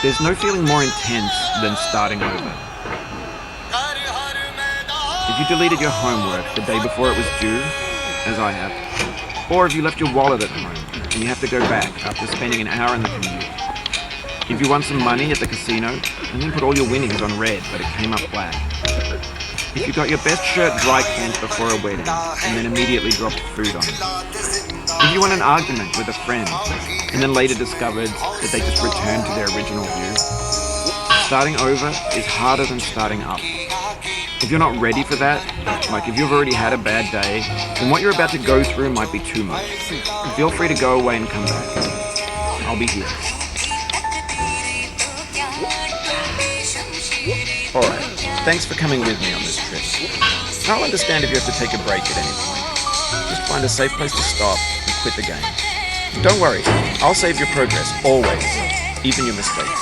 There's no feeling more intense than starting over. If you deleted your homework the day before it was due, as I have, or if you left your wallet at home and you have to go back after spending an hour in the commute, if you won some money at the casino and then put all your winnings on red but it came up black, if you got your best shirt dry cleaned before a wedding and then immediately dropped food on it, if you won an argument with a friend and then later discovered that they just returned to their original view, starting over is harder than starting up. If you're not ready for that, like if you've already had a bad day, then what you're about to go through might be too much. Feel free to go away and come back. I'll be here. Alright, thanks for coming with me on this trip. I'll understand if you have to take a break at any point. Just find a safe place to stop and quit the game. Don't worry, I'll save your progress, always, even your mistakes.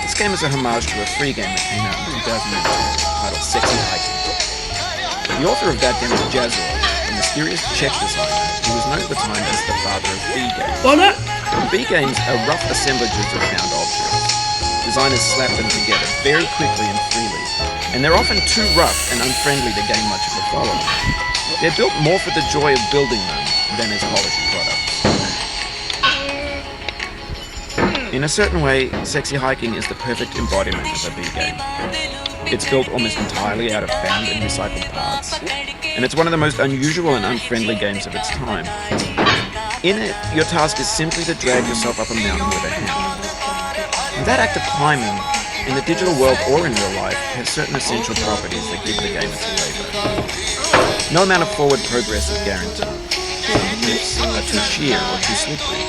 This game is a homage to a free game that came out in 2002 titled Sexy Hiking. The author of that game was Jazrael, a mysterious Czech designer who was known at the time as the father of B-games. B-games are rough assemblages of found objects. Designers slap them together very quickly and freely, and they're often too rough and unfriendly to gain much of a following. They're built more for the joy of building them than as polished products. In a certain way, Sexy Hiking is the perfect embodiment of a B-game. It's built almost entirely out of found and recycled parts, and it's one of the most unusual and unfriendly games of its time. In it, your task is simply to drag yourself up a mountain with a hammer. And that act of climbing, in the digital world or in real life, has certain essential properties that give the game its flavor. No amount of forward progress is guaranteed. Some cliffs are too sheer or too slippery,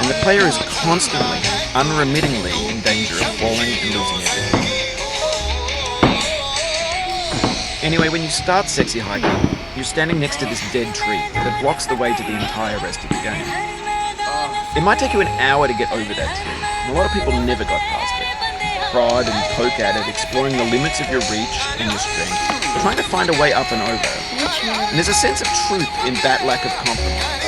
and the player is constantly, unremittingly in danger of falling and losing everything. Anyway, when you start Sexy Hiking, you're standing next to this dead tree that blocks the way to the entire rest of the game. It might take you an hour to get over that tree, and a lot of people never got past it. Prod and poke at it, exploring the limits of your reach and your strength, trying to find a way up and over. And there's a sense of truth in that lack of compromise.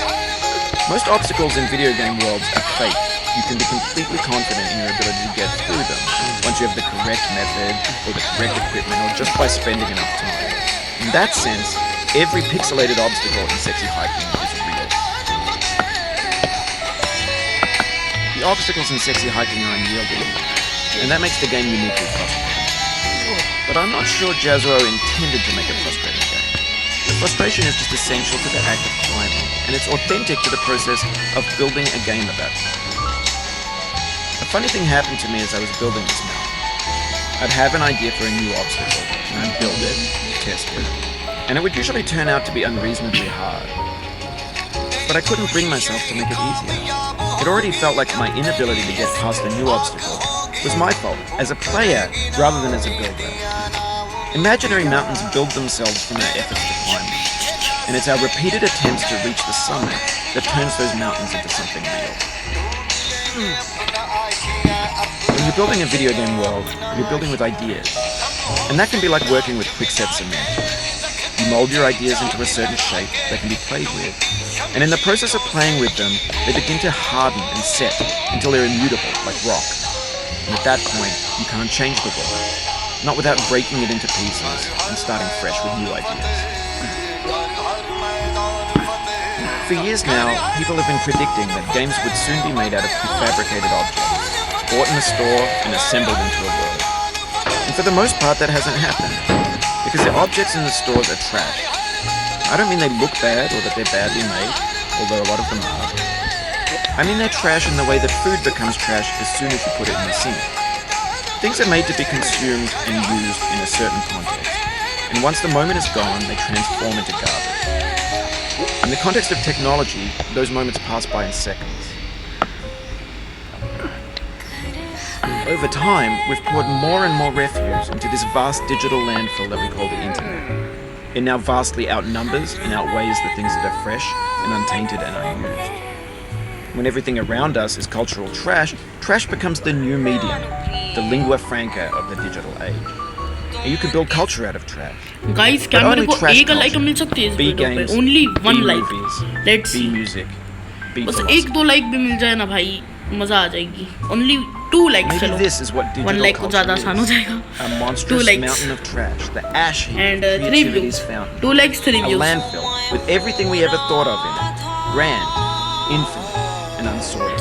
Most obstacles in video game worlds are fake. You can be completely confident in your ability to get through them once you have the correct method or the correct equipment or just by spending enough time. In that sense, every pixelated obstacle in Sexy Hiking is real. The obstacles in Sexy Hiking are unyielding, and that makes the game uniquely frustrating. But I'm not sure Jazrael intended to make a frustrating game. The frustration is just essential to the act of climbing, and it's authentic to the process of building a game about climbing. A funny thing happened to me as I was building this mountain. I'd have an idea for a new obstacle, and I'd build it, test it, and it would usually turn out to be unreasonably hard. But I couldn't bring myself to make it easier. It already felt like my inability to get past a new obstacle was my fault, as a player rather than as a builder. Imaginary mountains build themselves from our efforts to climb them, and it's our repeated attempts to reach the summit that turns those mountains into something real. When you're building a video game world, you're building with ideas, and that can be like working with quickset cement. You mold your ideas into a certain shape that can be played with, and in the process of playing with them, they begin to harden and set until they're immutable, like rock. And at that point, you can't change the world, not without breaking it into pieces and starting fresh with new ideas. For years now, people have been predicting that games would soon be made out of prefabricated objects, bought in a store and assembled into a world. And for the most part, that hasn't happened, because the objects in the stores are trash. I don't mean they look bad or that they're badly made, although a lot of them are. I mean they're trash in the way that food becomes trash as soon as you put it in the sink. Things are made to be consumed and used in a certain context, and once the moment is gone, they transform into garbage. In the context of technology, those moments pass by in seconds. Over time, we've poured more and more refuse into this vast digital landfill that we call the internet. It now vastly outnumbers and outweighs the things that are fresh and untainted and unused. When everything around us is cultural trash, trash becomes the new medium, the lingua franca of the digital age. And you can build culture out of trash. Guys क्या मेरे को एक like मिल सकती है इस video पे? Only one like. Let's see. music, बस एक दो लाइक भी मिल जाए ना भाई, मजा आ जाएगी. ओनली 2 लाइक्स चलो. 1 लाइक को ज्यादा आसान हो जाएगा. 2 likes. And 3 views. 2 likes, 3 views. A landfill with everything we ever thought of in it. Grand, infinite, and unsorted.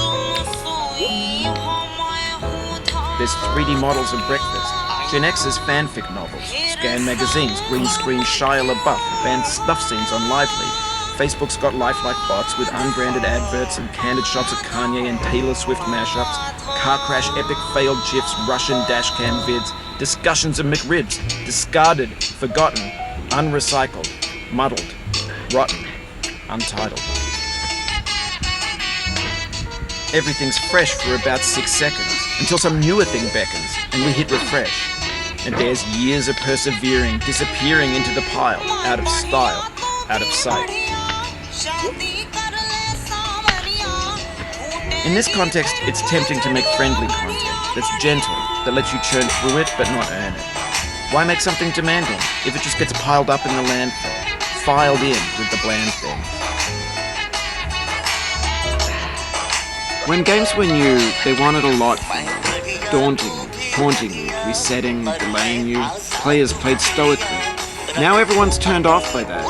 There's 3D models of breakfast, Gen X's fanfic novels, scan magazines, green screen Shia LaBeouf, banned stuff scenes on Lively. Facebook's got lifelike bots with unbranded adverts and candid shots of Kanye and Taylor Swift mashups, car crash epic failed GIFs, Russian dashcam vids, discussions of McRibs, discarded, forgotten, unrecycled, muddled, rotten, untitled. Everything's fresh for about 6 seconds, until some newer thing beckons, and we hit refresh. And there's years of persevering, disappearing into the pile, out of style, out of sight. In this context, it's tempting to make friendly content that's gentle, that lets you churn through it but not earn it. Why make something demanding if it just gets piled up in the landfill, filed in with the bland things? When games were new, they wanted a lot from you. Daunting you, haunting you, resetting, delaying you. Players played stoically. Now everyone's turned off by that.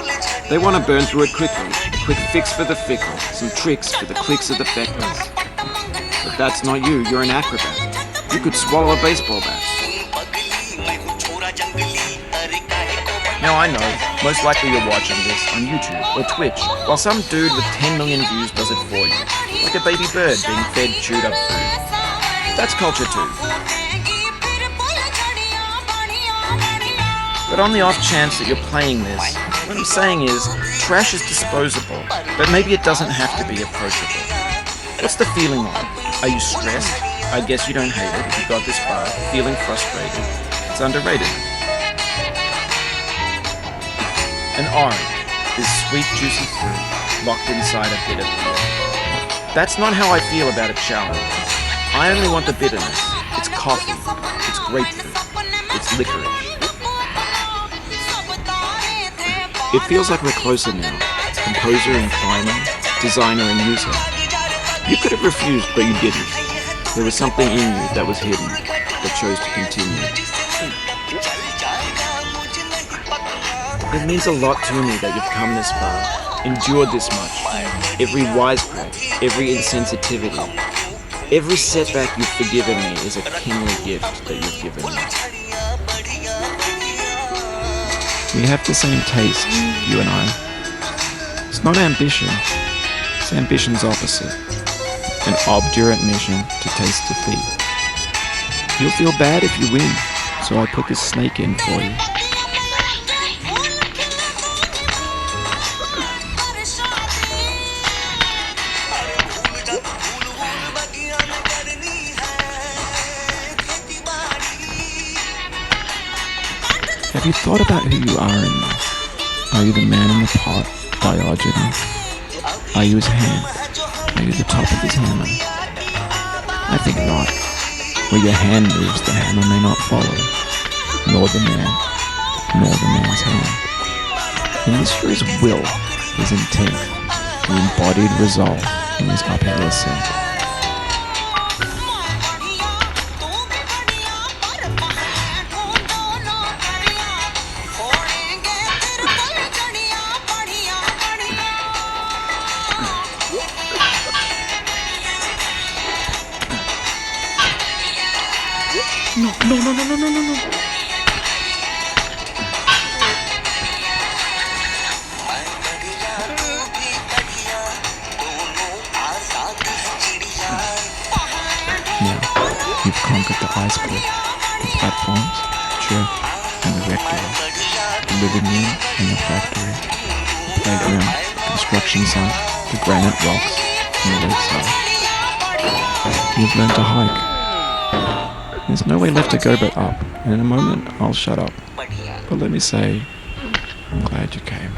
They want to burn through it quickly. A quick fix for the fickle, some tricks for the clicks of the feckless. But that's not you, you're an acrobat. You could swallow a baseball bat. Now I know, most likely you're watching this on YouTube or Twitch, while some dude with 10 million views does it for you. Like a baby bird being fed chewed up food. That's culture too. But on the off chance that you're playing this, what I'm saying is, trash is disposable, but maybe it doesn't have to be approachable. What's the feeling like? Are you stressed? I guess you don't hate it if you got this far. Feeling frustrated? It's underrated. An orange is sweet, juicy fruit locked inside a bitter peel. That's not how I feel about a challenge. I only want the bitterness. It's coffee. It's grapefruit. It's licorice. It feels like we're closer now. Composer and climber, designer and user. You could have refused, but you didn't. There was something in you that was hidden, that chose to continue. It means a lot to me that you've come this far, endured this much. Every wisecrack, every insensitivity, every setback you've forgiven me is a kingly gift that you've given me. We have the same taste, you and I. It's not ambition, it's ambition's opposite. An obdurate mission to taste defeat. You'll feel bad if you win, so I put this snake in for you. Have you thought about who you are in this? Are you the man in the pot, Diogenes? Are you his hand? Are you the top of his hammer? I think not. Where your hand moves, the hammer may not follow, nor the man, nor the man's hand. And this for his will, his intent, the embodied resolve in his uphill ascent. No. Now, you've conquered the iceberg, the platforms, the church, and the rectory, the living room and the factory, the playground, the construction site, the granite rocks, and the lakeside. You've learned to hike. There's no way left to go but up, and in a moment I'll shut up. But let me say, I'm glad you came.